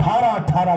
18-18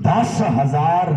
10,000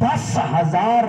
10,000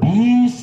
20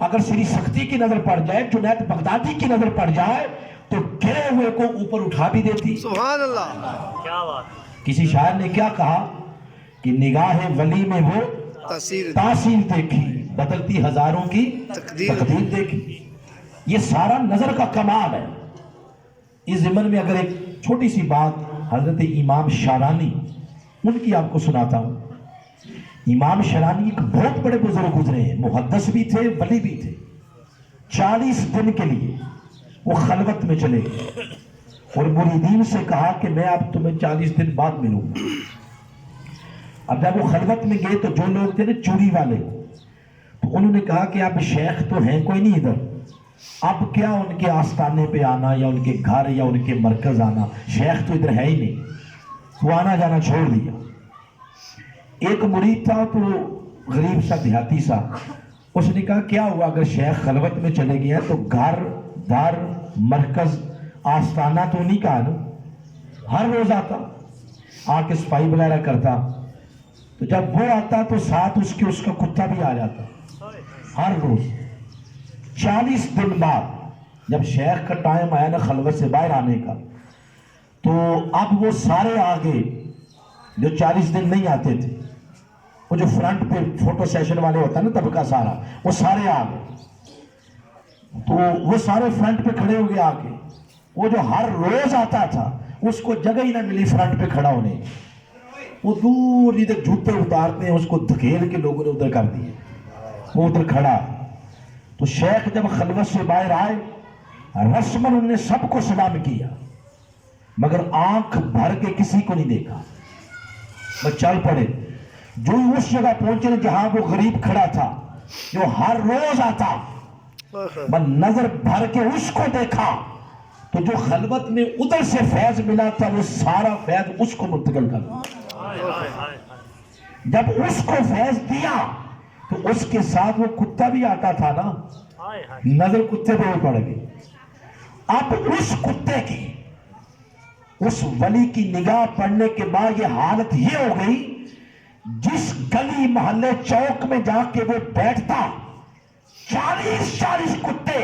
اگر سری سختی کی نظر پڑ جائے، جنید بغدادی کی نظر پڑ جائے تو گرے ہوئے کو اوپر اٹھا بھی دیتی۔ سبحان اللہ۔ کسی شاعر نے کیا کہا کہ نگاہ ولی میں وہ تاثیر دیکھی، بدلتی ہزاروں کی تقدیر دیکھی۔ یہ سارا نظر کا کمال ہے۔ اس ضمن میں اگر ایک چھوٹی سی بات حضرت امام شارانی ان کی آپ کو سناتا ہوں۔ امام شارانی ایک بہت بڑے بزرگ گزرے ہیں، محدث بھی تھے، ولی بھی تھے۔ 40 دن کے لیے وہ خلوت میں چلے گئے اور مریدین سے کہا کہ میں اب تمہیں 40 دن بعد ملوں گا۔ اب جب وہ خلوت میں گئے تو جو لوگ تھے نا چوری والے، تو انہوں نے کہا کہ اب شیخ تو ہیں کوئی نہیں ادھر، اب کیا ان کے آستانے پہ آنا یا ان کے گھر یا ان کے مرکز آنا، شیخ تو ادھر ہے ہی نہیں۔ وہ آنا جانا چھوڑ دیا۔ ایک مرید تھا تو غریب سا دیہاتی سا، اس نے کہا کیا ہوا اگر شیخ خلوت میں چلے گیا تو گھر دار مرکز آستانہ تو نہیں کہا نا، ہر روز آتا آ کے صفائی وغیرہ کرتا، تو جب وہ آتا تو ساتھ اس کا کتا بھی آ جاتا ہر روز۔ 40 دن بعد جب شیخ کا ٹائم آیا نا خلوت سے باہر آنے کا، تو اب وہ سارے آگے جو 40 دن نہیں آتے تھے، وہ جو فرنٹ پہ فوٹو سیشن والے ہوتا ہے نا طبقہ سارا، وہ سارے آگے، تو وہ سارے فرنٹ پہ کھڑے ہو گئے آگے۔ وہ جو ہر روز آتا تھا اس کو جگہ ہی نہ ملی فرنٹ پہ کھڑا ہونے، وہ دور ادھر جوتے اتارتے ہیں، اس کو دھکیل کے لوگوں نے ادھر کر دیے، وہ ادھر کھڑا۔ تو شیخ جب خلوت سے باہر آئے، رسماً انہوں نے سب کو سلام کیا، مگر آنکھ بھر کے کسی کو نہیں دیکھا، وہ چل پڑے۔ جو اس جگہ پہنچے جہاں وہ غریب کھڑا تھا جو ہر روز آتا، بس نظر بھر کے اس کو دیکھا تو جو خلوت میں ادھر سے فیض ملا تھا وہ سارا فیض اس کو منتقل کر دیا۔ جب اس کو فیض دیا تو اس کے ساتھ وہ کتا بھی آتا تھا نا، نظر کتے پہ پڑ گئی۔ اب اس کتے کی، اس ولی کی نگاہ پڑنے کے بعد یہ حالت یہ ہو گئی، جس گلی محلے چوک میں جا کے وہ بیٹھتا، 40 کتے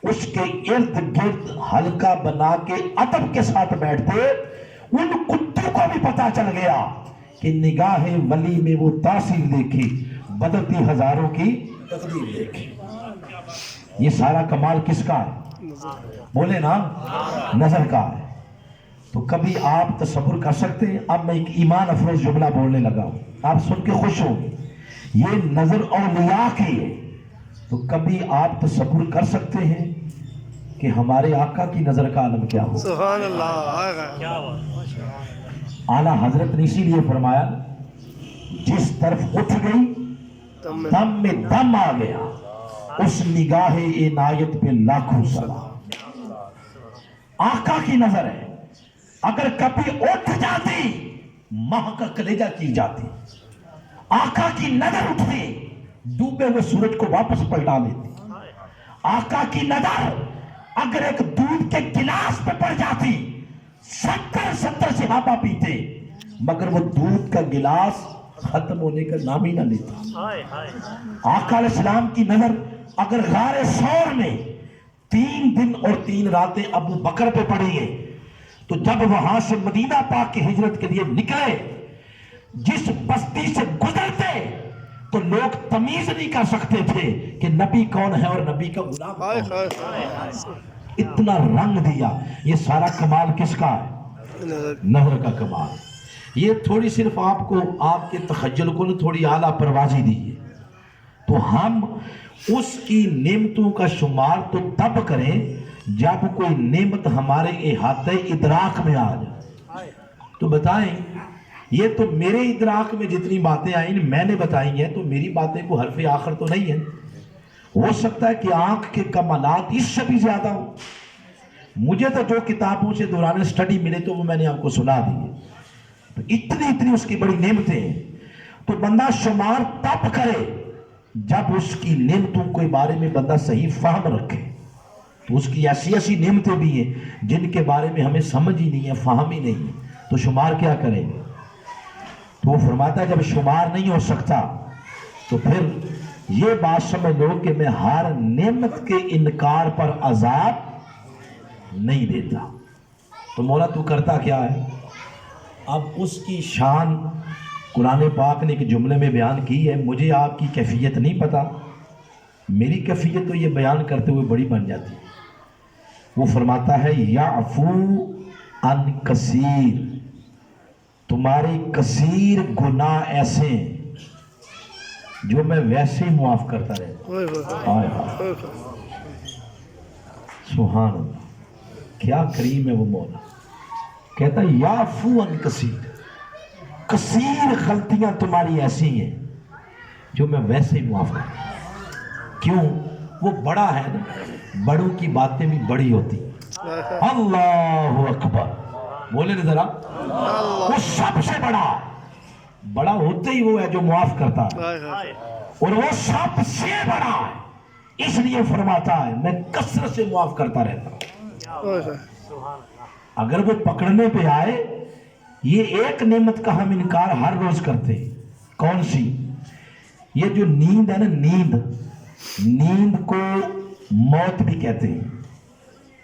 اس کے ارد گرد حلقہ بنا کے ادب کے ساتھ بیٹھتے۔ ان کتوں کو بھی پتا چل گیا کہ نگاہ ولی میں وہ تاثیر دیکھی، بدلتی ہزاروں کی تقدیر دیکھی۔ یہ سارا کمال کس کا ہے؟ بولے نا، نظر کا ہے۔ تو کبھی آپ تصور کر سکتے ہیں؟ اب میں ایک ایمان افروز جملہ بولنے لگا ہوں، آپ سن کے خوش ہوں گے، یہ نظر اولیاء کی ہے۔ تو کبھی آپ تصور کر سکتے ہیں کہ ہمارے آقا کی نظر کا عالم کیا ہو؟ سبحان اللہ۔ اعلیٰ حضرت نے اسی لیے فرمایا، جس طرف اٹھ گئی دم میں دم آ گیا، اس نگاہ عنایت پہ لاکھوں سلام۔ آقا کی نظر ہے، اگر کبھی اٹھ جاتی ماہ کا کلیجہ کی جاتی۔ آقا کی نظر اٹھتی، ڈوبے ہوئے سورج کو واپس پلٹا لیتی۔ آقا کی نظر اگر ایک دودھ کے گلاس پہ پڑ جاتی، 70 صحابہ پیتے، مگر وہ دودھ کا گلاس ختم ہونے کا نام ہی نہ لیتا۔ آقا علیہ السلام کی نظر اگر غار ثور میں 3 دن اور 3 راتیں ابو بکر پہ پڑی ہے، تو جب وہاں سے مدینہ پاک کی ہجرت کے لیے نکلے، جس بستی سے گزرتے تو لوگ تمیز نہیں کر سکتے تھے کہ نبی کون ہے اور نبی کا غلام کون ہے۔ اتنا رنگ دیا۔ یہ سارا کمال کس کا ہے؟ نظر کا کمال۔ یہ تھوڑی صرف آپ کو، آپ کے تخیل کو تھوڑی اعلیٰ پروازی دی ہے، تو ہم اس کی نعمتوں کا شمار تو تب کریں جب کوئی نعمت ہمارے احاطہ ادراک میں آ جائے۔ تو بتائیں، یہ تو میرے ادراک میں جتنی باتیں آئیں میں نے بتائی ہیں، تو میری باتیں کو حرف آخر تو نہیں ہے۔ ہو سکتا ہے کہ آنکھ کے کمالات اس سے بھی زیادہ ہوں۔ مجھے تو جو کتابوں سے دوران سٹڈی ملے تو وہ میں نے آپ کو سنا دی ہے۔ تو اتنی اس کی بڑی نعمتیں ہیں، تو بندہ شمار تب کرے جب اس کی نعمتوں کے بارے میں بندہ صحیح فہم رکھے۔ تو اس کی ایسی نعمتیں بھی ہیں جن کے بارے میں ہمیں سمجھ ہی نہیں ہے، فہم ہی نہیں ہے، تو شمار کیا کریں گے؟ تو وہ فرماتا ہے جب شمار نہیں ہو سکتا تو پھر یہ بات سمجھ لو کہ میں ہر نعمت کے انکار پر عذاب نہیں دیتا. تو مولا تو کرتا کیا ہے؟ اب اس کی شان قرآن پاک نے ایک جملے میں بیان کی ہے. مجھے آپ کی کیفیت نہیں پتا، میری کیفیت تو یہ بیان کرتے ہوئے بڑی بن جاتی ہے. وہ فرماتا ہے یعفو عن کثیر، تمہارے کثیر گناہ ایسے ہیں جو میں ویسے ہی معاف کرتا رہتا. سبحان اللہ، کیا کریم ہے وہ مولا. کہتا ہے یعفو عن کثیر، کثیر غلطیاں تمہاری ایسی ہیں جو میں ویسے ہی معاف کرتا. کیوں؟ وہ بڑا ہے نا، بڑوں کی باتیں بھی بڑی ہوتی. اللہ اکبر، بولے نا ذرا. وہ سب سے بڑا ہوتے ہی وہ ہے جو معاف کرتا ہے، اور وہ سب سے بڑا ہے، اس لیے فرماتا ہے میں کثرت سے معاف کرتا رہتا ہوں. اگر وہ پکڑنے پہ آئے، یہ ایک نعمت کا ہم انکار ہر روز کرتے ہیں. کون سی؟ یہ جو نیند ہے نا، نیند کو موت بھی کہتے ہیں.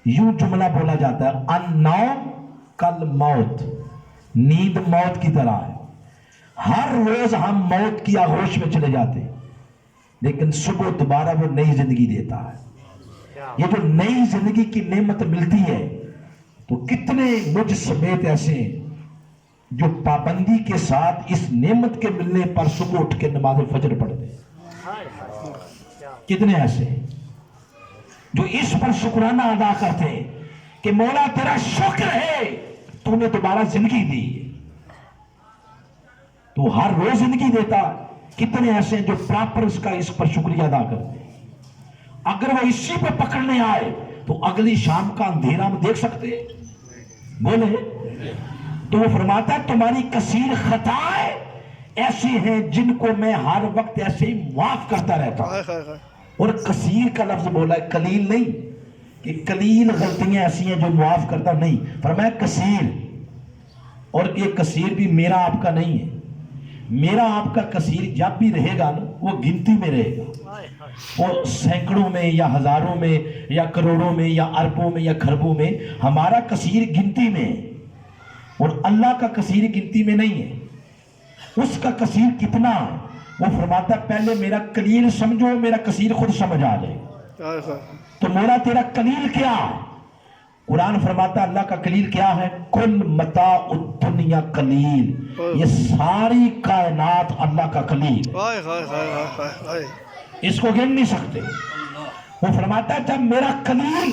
یوں جملہ بولا جاتا ہے النوم کالموت، نیند موت کی طرح ہے. ہر روز ہم موت کی آغوش میں چلے جاتے ہیں، لیکن صبح دوبارہ وہ نئی زندگی دیتا ہے. یہ جو نئی زندگی کی نعمت ملتی ہے، تو کتنے مجھ سمیت ایسے ہیں جو پابندی کے ساتھ اس نعمت کے ملنے پر صبح اٹھ کے نماز فجر پڑھتے ہیں. کتنے ایسے ہیں جو اس پر شکرانہ ادا کرتے ہیں کہ مولا تیرا شکر ہے تو نے دوبارہ زندگی دی. تو ہر روز زندگی دیتا. کتنے ایسے ہیں جو پراپر اس پر شکریہ ادا کرتے ہیں. اگر وہ اسی پہ پکڑنے آئے تو اگلی شام کا اندھیرا ہم دیکھ سکتے ہیں. بولے. تو وہ فرماتا ہے تمہاری کثیر خطائیں ایسی ہیں جن کو میں ہر وقت ایسے ہی معاف کرتا رہتا ہوں. اور کثیر کا لفظ بولا ہے، قلیل نہیں کہ قلیل غلطیاں ایسی ہیں جو معاف کرتا نہیں. فرمایا کثیر. اور یہ کثیر بھی میرا آپ کا نہیں ہے. میرا آپ کا کثیر جب بھی رہے گا نا، وہ گنتی میں رہے گا. وہ سینکڑوں میں یا ہزاروں میں یا کروڑوں میں یا اربوں میں یا کھربوں میں. ہمارا کثیر گنتی میں ہے، اور اللہ کا کثیر گنتی میں نہیں ہے. اس کا کثیر کتنا ہے وہ فرماتا ہے پہلے میرا قلیل سمجھو، میرا کثیر خود سمجھ آ جائے. تو مولا تیرا قلیل کیا؟ قرآن فرماتا ہے اللہ کا قلیل کیا ہے؟ کل متاع الدنیا قلیل. یہ ساری کائنات اللہ کا قلیل، اس کو گن نہیں سکتے. وہ فرماتا ہے جب میرا قلیل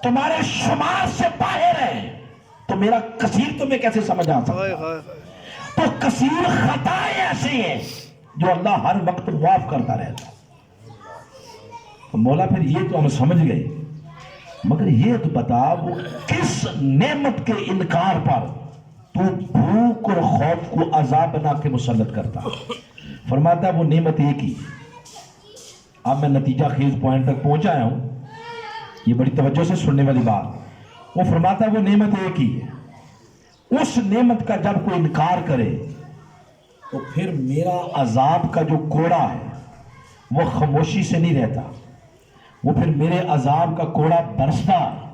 تمہارے شمار سے باہر ہے تو میرا کثیر تمہیں کیسے سمجھ آ سکتا؟ تو کثیر خطائیں ایسی ہیں جو اللہ ہر وقت معاف کرتا رہتا. تو مولا پھر یہ تو ہم سمجھ گئے، مگر یہ تو بتا وہ کس نعمت کے انکار پر تو بھوک اور خوف کو عذاب بنا کے مسلط کرتا. فرماتا ہے وہ نعمت ایک ہی. اب میں نتیجہ خیز پوائنٹ تک پہنچ آیا ہوں، یہ بڑی توجہ سے سننے والی بات. وہ فرماتا ہے وہ نعمت ایک ہی ہے. اس نعمت کا جب کوئی انکار کرے تو پھر میرا عذاب کا جو کوڑا ہے وہ خاموشی سے نہیں رہتا، وہ پھر میرے عذاب کا کوڑا برستا ہے.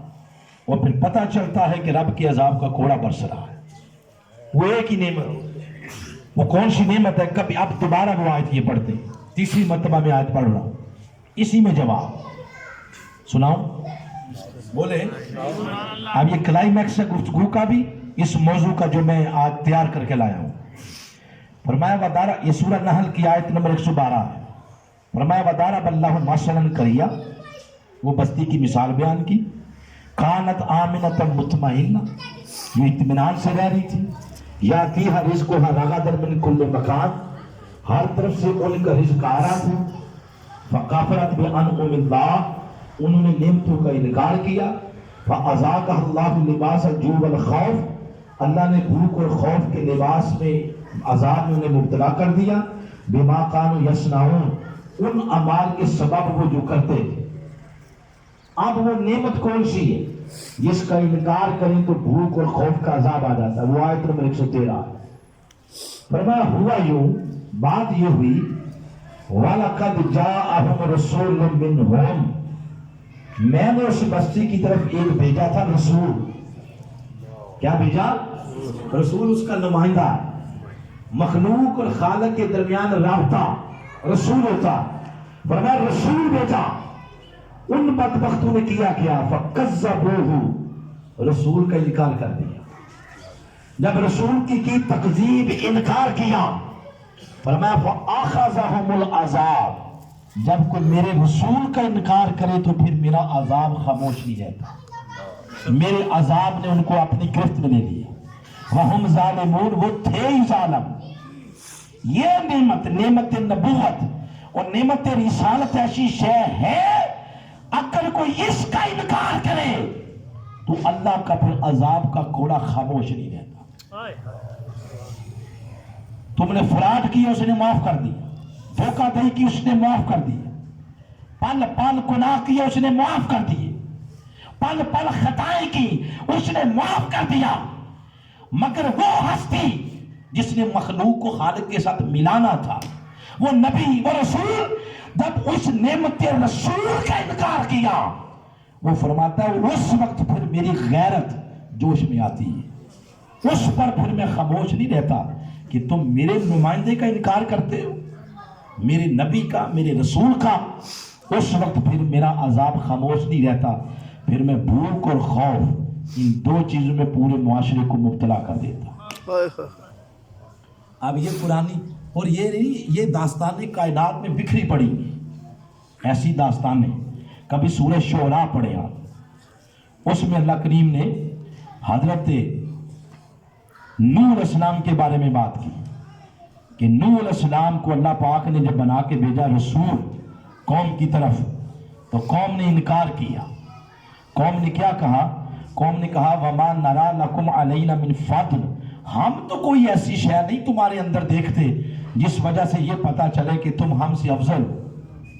اور پھر پتہ چلتا ہے کہ رب کے عذاب کا کوڑا برس رہا ہے. وہ ایک ہی نعمت. وہ کون سی نعمت ہے؟ کبھی اب دوبارہ وہ آیت یہ پڑھتے ہیں، تیسری مرتبہ میں آیت پڑھ رہا ہوں، اسی میں جواب سناؤں. بولے. اب یہ کلائمیکس ہے گفتگو کا بھی، اس موضوع کا جو میں آج تیار کر کے لایا ہوں. فرمایا ودارا، یہ سورہ نحل کی آیت نمبر 112 ہے. فرمایا وَضَرَبَ اللَّهُ مَثَلًا قَرْيَةً، وہ بستی کی مثال بیان کی. کانت آمنۃ مطمئنہ، یہ اطمینان سے رہ رہی تھی. یاتیہا رزقہا رغداً من کل مکان، ہر طرف سے ان کا رزق آ رہا تھا. فکفرت بانعم اللہ، انہوں نے نعمتوں کا انکار کیا. فاذاقہا اللہ لباس الجوع والخوف، اللہ نے بھوک اور خوف کے لباس میں عذاب میں انہیں مبتلا کر دیا. بما کانوا یصنعون، ان اعمال کے سبب وہ جو کرتے تھے. اب وہ نعمت کون سی ہے جس کا انکار کریں تو بھوک اور خوف کا عذاب آ جاتا ہے؟ وہ آیت نمبر 113 ہے. فرمایا ہوا یوں، بات یہ ہوئی وَلَقَدْ جَاءَهُمْ رَسُولٌ مِّنْهُمْ، میں نے اس بستی کی طرف ایک بھیجا تھا رسول. کیا بھیجا؟ رسول اس کا نمائندہ. مخلوق اور خالق کے درمیان رابطہ رسول ہوتا. فرمایا رسول بھیجا. ان بدبختوں نے کیا کیا؟ فَكَذَّبُوهُ، رسول کا انکار کر دیا. جب رسول کی تکذیب انکار کیا، فرمایا فَأَخَذَهُمُ الْعَذَابُ، جب کوئی میرے رسول کا انکار کرے تو پھر میرا عذاب خاموش نہیں رہتا. میرے عذاب نے ان کو اپنی گرفت میں لے لیا. وَهُمْ ظَالِمُونَ، وہ تھے ہی ظالم. یہ نعمت نبوت اور نعمت رسالت ایسی شے ہے، اگر کوئی اس کا انکار کرے تو اللہ کا پھر عذاب کا کوڑا خاموش نہیں رہتا. تم نے فراڈ کیا، اس نے معاف کر دیا. دھوکہ دہی کی، اس نے معاف کر دیا. پل پل گناہ کیا، اس نے معاف کر دیے. پل پل خطائیں کی، اس نے معاف کر دیا. مگر وہ ہستی جس نے مخلوق کو خالق کے ساتھ ملانا تھا، وہ نبی، وہ رسول، جب اس نعمت رسول کا انکار کیا، وہ فرماتا ہے اس وقت پھر میری غیرت جوش میں آتی ہے. اس پر پھر میں خاموش نہیں رہتا کہ تم میرے نمائندے کا انکار کرتے ہو، میرے نبی کا، میرے رسول کا. اس وقت پھر میرا عذاب خاموش نہیں رہتا. پھر میں بھوک اور خوف، ان دو چیزوں میں پورے معاشرے کو مبتلا کر دیتا. اب یہ پرانی اور یہ داستانیں کائنات میں بکھری پڑی ہیں. ایسی داستانیں کبھی سورہ شعراء پڑھے آپ، اس میں اللہ کریم نے حضرت نوح علیہ السلام کے بارے میں بات کی کہ نوح علیہ السلام کو اللہ پاک نے جب بنا کے بھیجا رسول قوم کی طرف، تو قوم نے انکار کیا. قوم نے کیا کہا؟ قوم نے کہا وَمَا نَرَا لَكُمْ عَلَيْنَا مِنْ فَضْلٍ، ہم تو کوئی ایسی شے نہیں تمہارے اندر دیکھتے جس وجہ سے یہ پتا چلے کہ تم ہم سے افضل.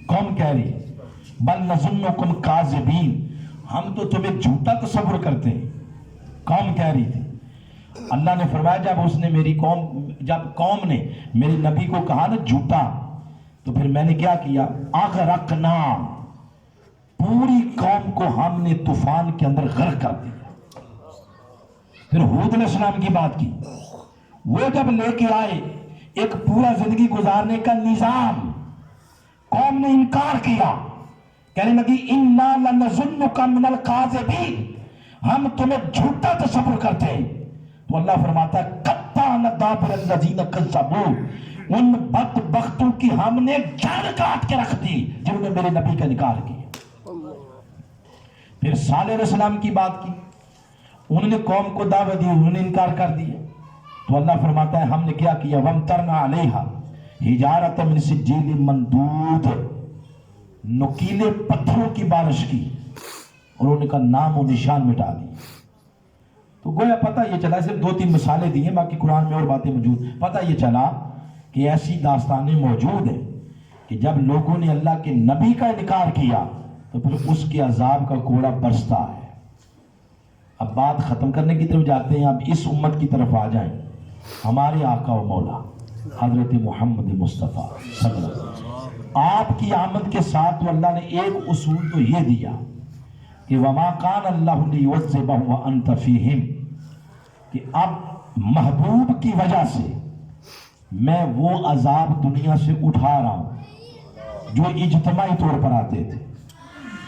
قوم کہہ رہی بل نظنکم کاذبین، ہم تو تمہیں جھوٹا تصور کرتے ہیں. قوم کہہ رہی تھی. اللہ نے فرمایا جب قوم نے میرے نبی کو کہا نا جھوٹا، تو پھر میں نے کیا کیا؟ اغرقنا، پوری قوم کو ہم نے طوفان کے اندر غرق کر دیا. پھر ہود علیہ السلام کی بات کی. وہ جب لے کے آئے ایک پورا زندگی گزارنے کا نظام، قوم نے انکار کیا، کہنے لگی انا لنظنک من الکاذبین، ہم تمہیں جھوٹا تصور کرتے ہیں. تو اللہ فرماتا ہے قطعنا دابر الذین کذبوا، ان بدبختوں کی ہم نے جان کاٹ کے رکھ دی جنہوں نے میرے نبی کا انکار کیا. پھر صالح علیہ السلام کی بات کی، انہوں نے قوم کو دعوت دی، انہوں نے انکار کر دیا. تو اللہ فرماتا ہے ہم نے کیا کیا؟ وَامْطَرْنَا عَلَيْهَا حِجَارَةً مِّن سِجِّيلٍ مَّنْضُودٍ، نوکیلے پتھروں کی بارش کی اور انہوں نے کا نام و نشان مٹا دی. تو گویا پتہ یہ چلا، صرف 2-3 مثالیں دی ہیں، باقی قرآن میں اور باتیں موجود. پتہ یہ چلا کہ ایسی داستانیں موجود ہیں کہ جب لوگوں نے اللہ کے نبی کا انکار کیا تو پھر اس کے عذاب کا کوڑا برستا ہے. اب بات ختم کرنے کی طرف جاتے ہیں. اب اس امت کی طرف آ جائیں. ہمارے آقا و مولا حضرت محمد مصطفیٰ صلی اللہ علیہ وسلم، آپ کی آمد کے ساتھ تو اللہ نے ایک اصول تو یہ دیا کہ وَمَا قَالَ اللَّهُ لِيُعَذِّبَهُمْ وَأَنْتَ فِيهِمْ، کہ اب محبوب کی وجہ سے میں وہ عذاب دنیا سے اٹھا رہا ہوں جو اجتماعی طور پر آتے تھے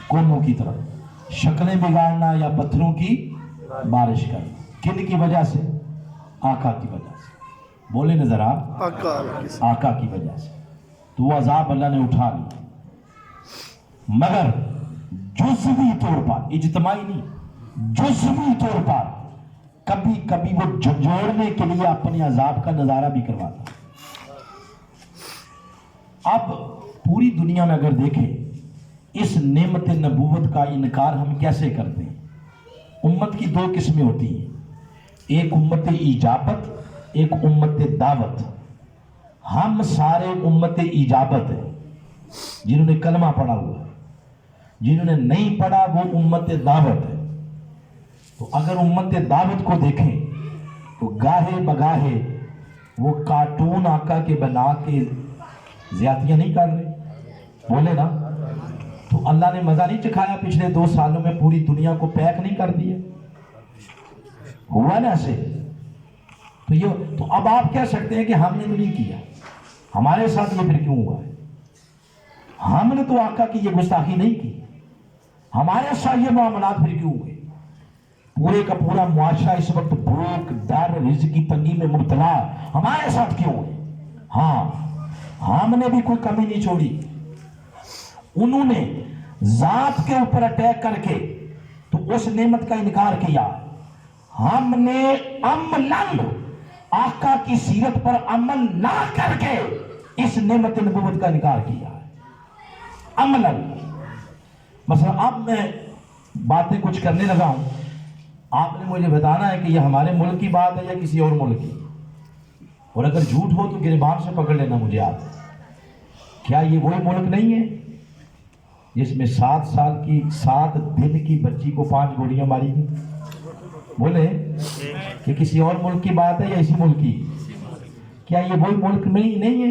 قوموں کی طرف، شکلیں بگاڑنا یا پتھروں کی بارش کرنا. کن کی وجہ سے؟ آقا کی وجہ سے. بولے نا ذرا، آقا کی وجہ سے. تو وہ عذاب اللہ نے اٹھا لیا، مگر جزوی طور پر، اجتماعی نہیں، جزوی طور پر کبھی کبھی وہ جھنجھوڑنے کے لیے اپنے عذاب کا نظارہ بھی کرواتا. اب پوری دنیا میں اگر دیکھیں اس نعمت نبوت کا انکار ہم کیسے کرتے ہیں. امت کی 2 قسمیں ہوتی ہیں، ایک امت اجابت، ایک امت دعوت. ہم سارے امت اجابت ہیں، جنہوں نے کلمہ پڑھا ہوا ہے. جنہوں نے نہیں پڑھا وہ امت دعوت ہے. تو اگر امت دعوت کو دیکھیں تو گاہے بگاہے وہ کارٹون آقا کے بنا کے زیادتیاں نہیں کر رہے؟ بولے نا. تو اللہ نے مزہ نہیں چکھایا پچھلے 2 سالوں میں پوری دنیا کو پیک نہیں کر دیا؟ ہوا نا ایسے. تو اب آپ کہہ سکتے ہیں کہ ہم نے تو نہیں کیا، ہمارے ساتھ یہ پھر کیوں ہوا ہے؟ ہم نے تو آقا کی یہ گستاخی نہیں کی، ہمارے ساتھ یہ معاملات پھر کیوں ہوئے؟ پورے کا پورا معاشرہ اس وقت بھوک، ڈر، رزق کی تنگی میں مبتلا، ہمارے ساتھ کیوں ہوئے؟ ہاں، ہم نے بھی کوئی کمی نہیں چھوڑی. انہوں نے ذات کے اوپر اٹیک کر کے تو اس نعمت کا انکار کیا. ہم نے عملاً آقا کی سیرت پر عمل نہ کر کے اس نعمت نبوت کا انکار کیا عملاً. مثلا اب میں باتیں کچھ کرنے لگا ہوں، آپ نے مجھے بتانا ہے کہ یہ ہمارے ملک کی بات ہے یا کسی اور ملک کی، اور اگر جھوٹ ہو تو گریبان سے پکڑ لینا مجھے. آپ کیا یہ وہی ملک نہیں ہے جس میں 7 سال کی 7 دن کی بچی کو 5 گولیاں ماری گئی؟ بولے کہ کسی اور ملک کی بات ہے یا اسی ملک کی؟ کیا یہ وہی ملک نہیں ہے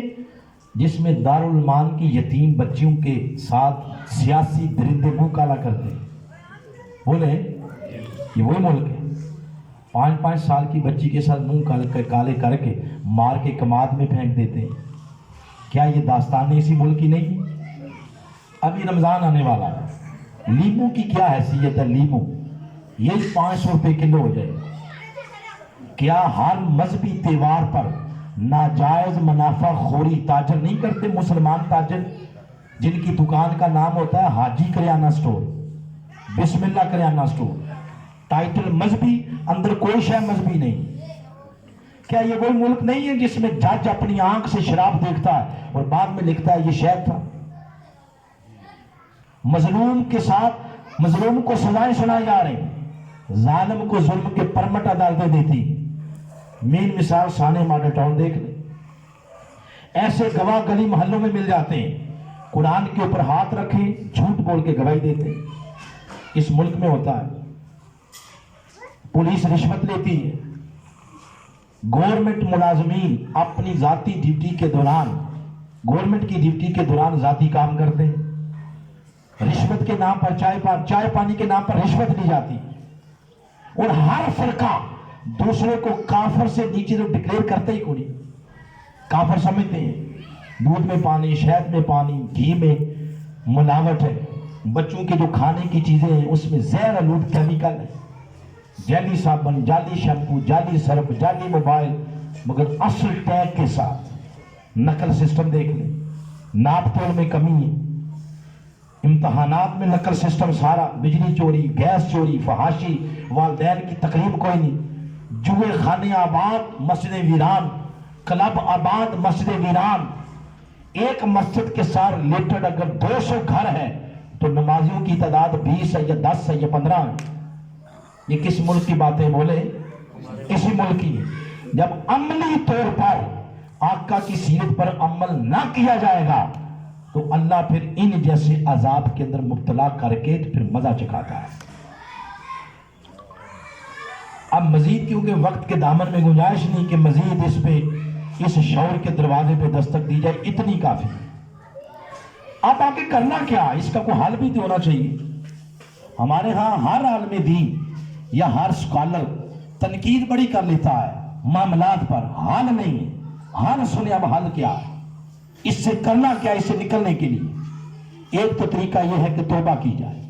جس میں دارالمان کی یتیم بچیوں کے ساتھ سیاسی درندے منہ کالا کرتے ہیں؟ بولے یہ وہی ملک ہے؟ 5 سال کی بچی کے ساتھ منہ کالے کر کے مار کے کماد میں پھینک دیتے ہیں. کیا یہ داستانیں اسی ملک کی نہیں؟ ابھی رمضان آنے والا ہے، لیمو کی کیا حیثیت ہے؟ لیمو یہ 500 روپے کلو ہو جائے. کیا ہر مذہبی تہوار پر ناجائز منافع خوری تاجر نہیں کرتے؟ مسلمان تاجر جن کی دکان کا نام ہوتا ہے حاجی کریانہ سٹور، بسم اللہ کریانہ سٹور، ٹائٹل مذہبی، اندر کوئی شے مذہبی نہیں. کیا یہ وہی ملک نہیں ہے جس میں جج اپنی آنکھ سے شراب دیکھتا ہے اور بعد میں لکھتا ہے یہ شہد تھا؟ مظلوم کے ساتھ مظلوم کو سزائیں سنائی جا رہی ہیں، ظالم کو ظلم کے پرمٹ عدالتیں دیتی. مین مثال سانے ماڈل ٹاؤن دیکھ لیں. ایسے گواہ گلی محلوں میں مل جاتے ہیں، قرآن کے اوپر ہاتھ رکھیں جھوٹ بول کے گواہی دیتے ہیں. اس ملک میں ہوتا ہے. پولیس رشوت لیتی ہے. گورنمنٹ ملازمین اپنی ذاتی ڈیوٹی کے دوران، گورنمنٹ کی ڈیوٹی کے دوران ذاتی کام کرتے ہیں. رشوت کے نام پر چائے پانی کے نام پر رشوت لی جاتی. اور ہر فرقہ دوسرے کو کافر سے نیچے تو ڈکلیئر کرتے ہی کوئی. کافر سمجھتے ہیں دودھ میں پانی، شہد میں پانی، گھی میں ملاوٹ ہے. بچوں کے جو کھانے کی چیزیں ہیں اس میں زہر آلود کیمیکل ہے، جعلی صابن، جعلی شیمپو، جعلی سرف، جعلی موبائل، مگر اصل ٹیگ کے ساتھ. نقل سسٹم دیکھ لیں، ناپ تول میں کمی ہے. امتحانات میں نقل سسٹم سارا، بجلی چوری، گیس چوری، فحاشی، والدین کی تقریب کوئی نہیں. جوئے خانے آباد، مسجد ویران، کلب آباد، مسجد ویران. ایک مسجد کے ساتھ ریلیٹڈ اگر 200 گھر ہے تو نمازیوں کی تعداد 20 ہے یا 10 ہے یا 15 ہے. یہ کس ملک کی باتیں بولے؟ اسی ملک کی. جب عملی طور پر آقا کی سیرت پر عمل نہ کیا جائے گا تو اللہ پھر ان جیسے عذاب کے اندر مبتلا کر کے پھر مزہ چکھاتا ہے. اب مزید کیونکہ وقت کے دامن میں گنجائش نہیں کہ مزید اس شعور کے دروازے پہ دستک دی جائے، اتنی کافی. اب آگے کرنا کیا؟ اس کا کوئی حل بھی تو ہونا چاہیے. ہمارے ہاں ہر عالم دین یا ہر سکالر تنقید بڑی کر لیتا ہے معاملات پر، حل نہیں. حل سنے اب حل کیا ہے، اس سے کرنا کیا، اس سے نکلنے کے لیے ایک تو طریقہ یہ ہے کہ توبہ کی جائے.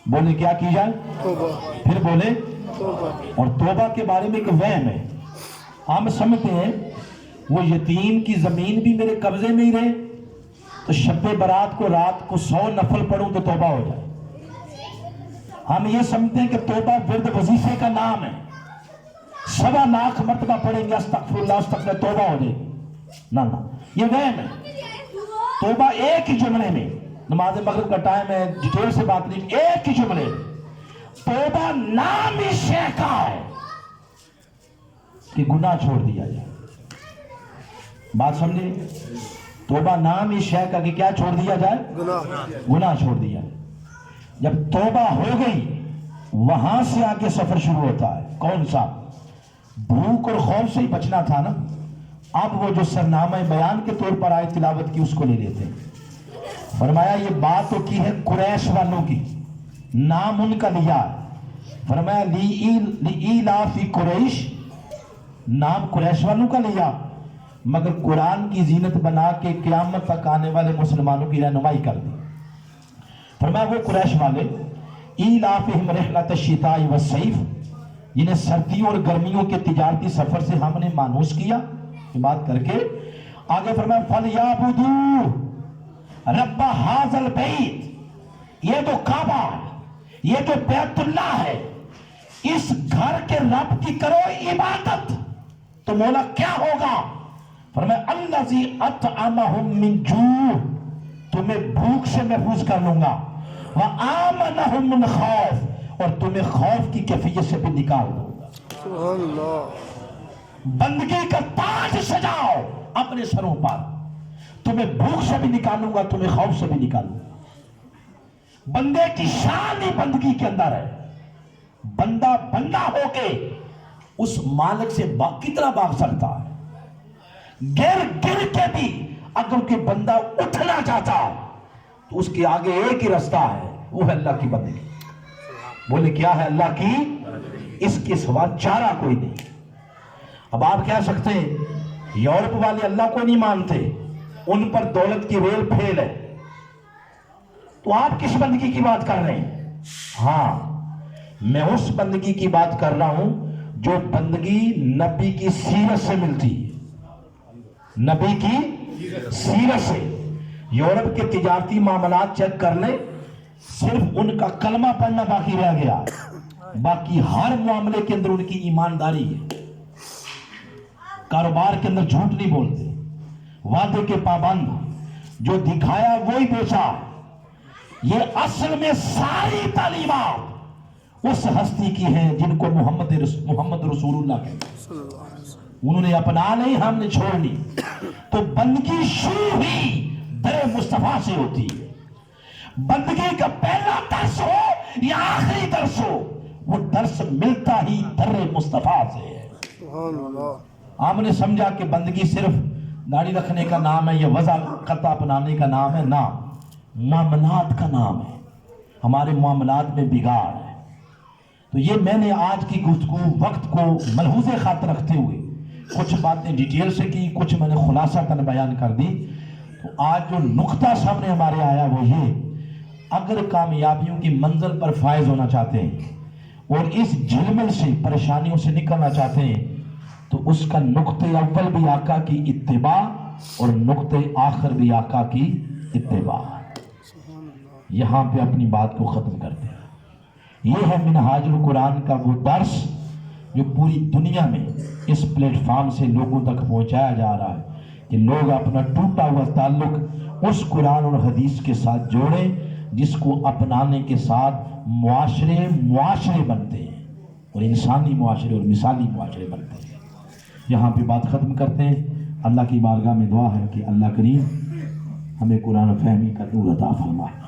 بولے کیا کی جائے؟ توبہ. پھر بولے توبہ. اور توبہ کے بارے میں ایک وہم ہے. ہم سمجھتے ہیں وہ یتیم کی زمین بھی میرے قبضے میں ہی رہے تو شب برات کو رات کو 100 نفل پڑھوں تو توبہ ہو جائے. ہم یہ سمجھتے ہیں کہ توبہ ورد وظیفے کا نام ہے، 1.25 لاکھ مرتبہ پڑھیں گے استغفر اللہ استغفر اللہ توبہ ہو جائے. نہ یہ وہم ہے. توبہ ایک ہی جملے میں، نماز مغرب کا ٹائم ہے، ڈیٹیل سے بات نہیں، ایک ہی جملے توبہ نام ہی شے کا ہے کہ گناہ چھوڑ دیا جائے. بات سمجھے؟ توبہ نام ہی شے کا کہ کیا چھوڑ دیا جائے؟ گناہ چھوڑ دیا جائے. جب توبہ ہو گئی وہاں سے آگے سفر شروع ہوتا ہے. کون سا؟ بھوک اور خوف سے ہی بچنا تھا نا. اب وہ جو سرنامہ بیان کے طور پر آئے تلاوت کی اس کو لے لیتے ہیں. فرمایا یہ بات تو کی ہے قریش والوں کی, نام ان کا لیا. فرمایا لِإِيلَافِ قریش, نام قریش والوں کا لیا, مگر قرآن کی زینت بنا کے قیامت تک آنے والے مسلمانوں کی رہنمائی کر دی. فرمایا وہ قریش والے ایلافہم رحلۃ الشتاء والصیف, جنہیں سردیوں اور گرمیوں کے تجارتی سفر سے ہم نے مانوس کیا. یہ بات کر کے آگے فرمایا فَلْيَعْبُدُوا رَبَّ هَذَا الْبَيْتِ, یہ جو کعبہ ہے, یہ جو بیت اللہ ہے, اس گھر کے رب کی کرو عبادت. تو مولا کیا ہوگا؟ فرمایا الذی اطعمہم من جوع, تمہیں بھوک سے محفوظ کر لوں گا, وآمنہم من خوف, اور تمہیں خوف کی کیفیت سے بھی نکال دوں گا. سبحان اللہ. بندگی کا تاج سجاؤ اپنے سروں پر, تمہیں بھوک سے بھی نکالوں گا, تمہیں خوف سے بھی نکالوں گا. بندے کی شان ہی بندگی کے اندر ہے. بندہ بندہ ہو کے اس مالک سے کتنا بھاگ سکتا ہے؟ گر گر کے بھی اگر کوئی بندہ اٹھنا چاہتا تو اس کے آگے ایک ہی رستہ ہے, وہ ہے اللہ کی بندگی. بولے کیا ہے؟ اللہ کی, اس کے سوا چارہ کوئی نہیں. اب آپ کہہ سکتے ہیں یورپ والے اللہ کو نہیں مانتے, ان پر دولت کی ریل پھیل ہے, تو آپ کس بندگی کی بات کر رہے ہیں؟ ہاں, میں اس بندگی کی بات کر رہا ہوں جو بندگی نبی کی سیرت سے ملتی ہے. نبی کی سیرت سے. یورپ کے تجارتی معاملات چیک کر لیں, صرف ان کا کلمہ پڑھنا باقی رہ گیا, باقی ہر معاملے کے اندر ان کی ایمانداری ہے. کاروبار کے اندر جھوٹ نہیں بولتے, وعدے کے پابند, جو دکھایا وہی بیچا. یہ اصل میں ساری تعلیمات اس ہستی کی ہیں جن کو محمد رسول اللہ کہتے ہیں. انہوں نے اپنا نہیں, ہم نے چھوڑنی. تو بندگی شروع ہی در مصطفیٰ سے ہوتی ہے. بندگی کا پہلا درس ہو یا آخری درس ہو, وہ درس ملتا ہی در مصطفیٰ سے ہے. سبحان اللہ. آپ نے سمجھا کہ بندگی صرف داڑھی رکھنے کا نام ہے یا وضع قطع اپنانے کا نام ہے؟ نہ, معاملات کا نام ہے. ہمارے معاملات میں بگاڑ ہے. تو یہ میں نے آج کی گفتگو وقت کو ملحوظ خاطر رکھتے ہوئے کچھ باتیں ڈیٹیل سے کی, کچھ میں نے خلاصہ تن بیان کر دی. تو آج جو نقطہ سامنے ہمارے آیا وہ یہ, اگر کامیابیوں کی منزل پر فائز ہونا چاہتے ہیں اور اس جھلمل سے پریشانیوں سے نکلنا چاہتے ہیں تو اس کا نقطہ اول بھی آقا کی اتباع اور نقطہ آخر بھی آقا کی اتباع. یہاں پہ اپنی بات کو ختم کرتے ہیں. یہ ہے منہاج القرآن کا وہ درس جو پوری دنیا میں اس پلیٹ فارم سے لوگوں تک پہنچایا جا رہا ہے کہ لوگ اپنا ٹوٹا ہوا تعلق اس قرآن اور حدیث کے ساتھ جوڑیں جس کو اپنانے کے ساتھ معاشرے بنتے ہیں اور انسانی معاشرے اور مثالی معاشرے بنتے ہیں. یہاں پہ بات ختم کرتے ہیں. اللہ کی بارگاہ میں دعا ہے کہ اللہ کریم ہمیں قرآن فہمی کا نور عطا فرمائے.